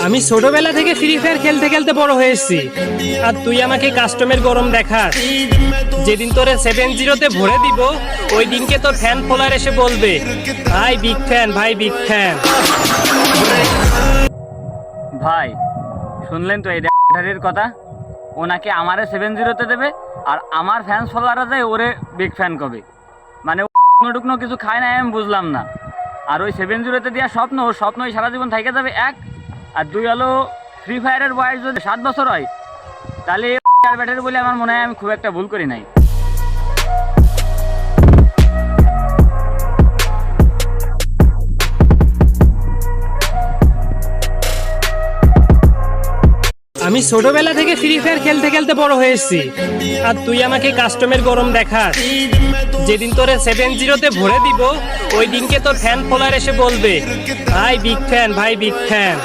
আমি ছোটবেলা থেকে ফ্রি ফায়ার খেলতে খেলতে বড় হয়েছি, আর তুই আমাকে কাস্টমের গরম দেখাস। যেদিন তোরে 7-0-তে ভরে দিব, ওই দিনকে তোর ফ্যান ফলোয়ার এসে বলবে, ভাই বিগ ফ্যান, ভাই বিগ ফ্যান। ভাই শুনলেন তো এই ব্যাটারির কথা? ও নাকি আমারে 7-0-তে দেবে, আর আমার ফ্যান্স ফলোয়াররা যায় ওরে বিগ ফ্যান কবে। মানে টুকনো কিছু খায় না, আমি বুঝলাম না। আর ওই 7-0-তে দেওয়া স্বপ্ন, ওর স্বপ্নই সারা জীবন থেকে যাবে এক। আর দুই হলো ফ্রি ফায়ারের বয়স যদি 7 বছর হয়, তাহলে ব্যাটারি বলে আমার মনে হয় আমি খুব একটা ভুল করি নাই। আমি ছোটবেলা থেকে ফ্রি ফায়ার খেলতে খেলতে বড় হয়েছি, আর তুই আমাকে কাস্টমের গরম দেখাস। যেদিন তোরে 7-0-তে ভরে দিব, ওই দিনকে তোর ফ্যান ফলোয়ার এসে বলবে, ভাই বিগ ফ্যান, ভাই বিগ ফ্যান।